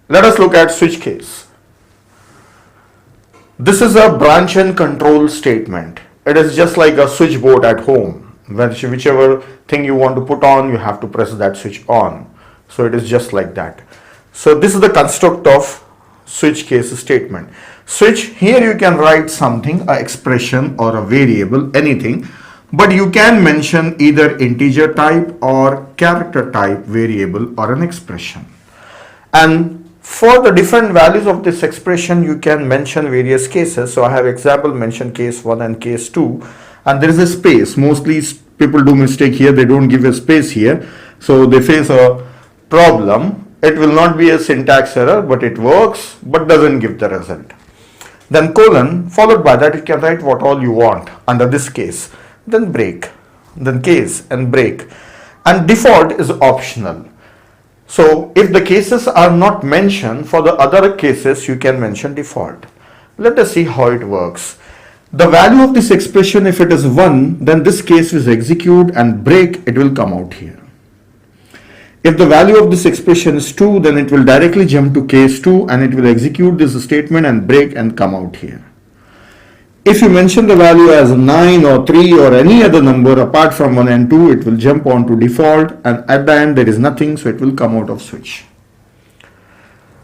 Let us look at switch case. This is a branch and control statement. It is just like a switchboard at home. Whichever thing you want to put on, you have to press that switch on. So it is just like that. So this is the construct of switch case statement. Switch, here you can write something, an expression or a variable, anything, but you can mention either integer type or character type variable or an expression. And for the different values of this expression, you can mention various cases. So I have example mention case 1 and case 2, and there is a space. Mostly people do mistake here, they don't give a space here, so they face a problem. It will not be a syntax error, but it works, but doesn't give the result. Then colon, followed by that you can write what all you want under this case. Then break, then case and break. And default is optional. So if the cases are not mentioned, for the other cases you can mention default. Let us see how it works. The value of this expression, if it is 1, then this case is execute, and break, it will come out here. If the value of this expression is 2, then it will directly jump to case 2 and it will execute this statement and break and come out here. If you mention the value as 9 or 3 or any other number apart from 1 and 2, it will jump on to default, and at the end there is nothing, so it will come out of switch.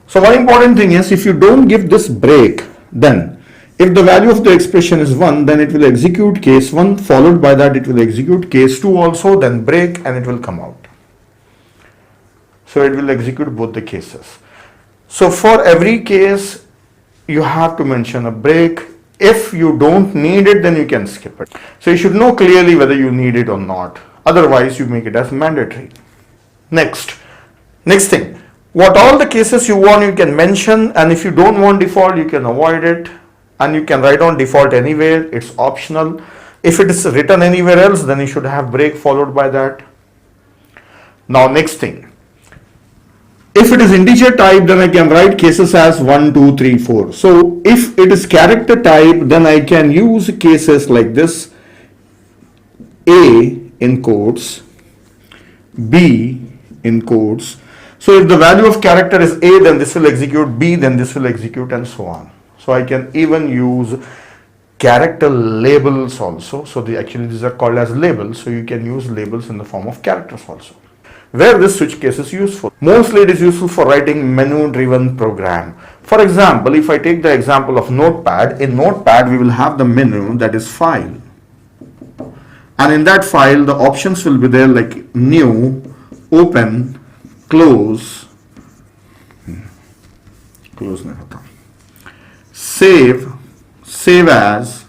So one important thing is, if you don't give this break, then if the value of the expression is 1, then it will execute case 1, followed by that it will execute case 2 also, then break, and it will come out. So it will execute both the cases. So for every case, you have to mention a break. If you don't need it, then you can skip it. So you should know clearly whether you need it or not. Otherwise, you make it as mandatory. Next thing, what all the cases you want, you can mention, and if you don't want default, you can avoid it, and you can write on default anywhere. It's optional. If it is written anywhere else, then you should have break followed by that. Now next thing, if it is integer type, then I can write cases as 1, 2, 3, 4. So if it is character type, then I can use cases like this: A in quotes, B in quotes. So if the value of character is A, then this will execute, B, then this will execute, and so on. So I can even use character labels also. So actually these are called as labels. So you can use labels in the form of characters also. Where this switch case is useful? Mostly it is useful for writing menu driven program. For example, if I take the example of Notepad, in Notepad we will have the menu that is file. And in that file the options will be there like new, open, close, save, save as.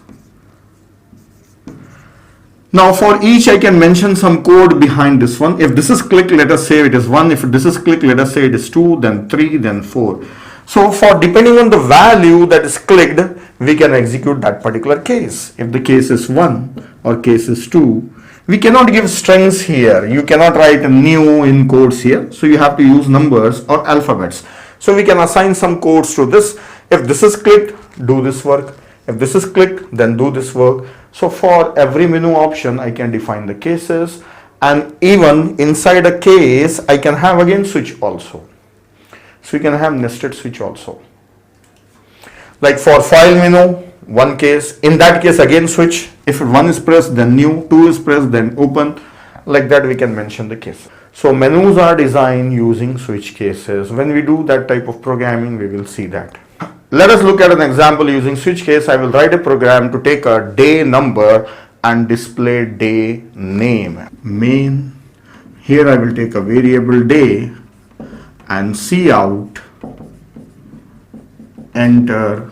Now for each I can mention some code behind this one. If this is clicked, let us say it is 1. If this is clicked, let us say it is 2, then 3, then 4. So for depending on the value that is clicked, we can execute that particular case. If the case is 1 or case is 2, we cannot give strings here. You cannot write a new in quotes here. So you have to use numbers or alphabets. So we can assign some codes to this. If this is clicked, do this work. If this is clicked, then do this work. So for every menu option, I can define the cases, and even inside a case, I can have again switch also. So you can have nested switch also. Like for file menu, one case, in that case again switch. If 1 is pressed, then new, 2 is pressed, then open. Like that we can mention the case. So menus are designed using switch cases. When we do that type of programming, we will see that. Let us look at an example using switch case. I will write a program to take a day number and display day name. Main, here I will take a variable day and cout, enter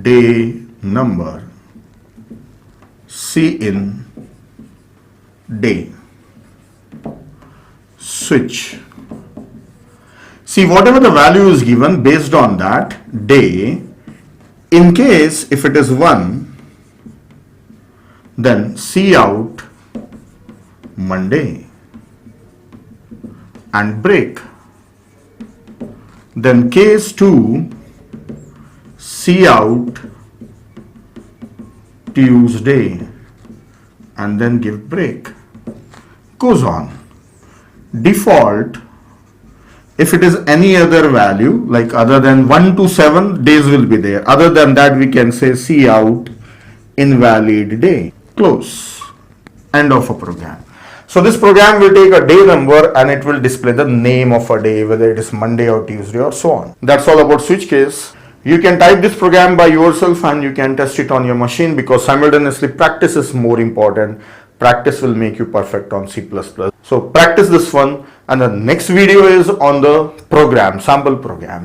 day number, cin day, switch. See, whatever the value is given, based on that day, in case if it is 1, then cout Monday and break. Then case 2, cout Tuesday and then give break. Goes on. Default If it is any other value, like other than 1 to 7, days will be there. Other than that, we can say cout invalid day. Close. End of a program. So this program will take a day number and it will display the name of a day, whether it is Monday or Tuesday or so on. That's all about switch case. You can type this program by yourself and you can test it on your machine, because simultaneously practice is more important. Practice will make you perfect on C++. So practice this one, and the next video is on the program, sample program.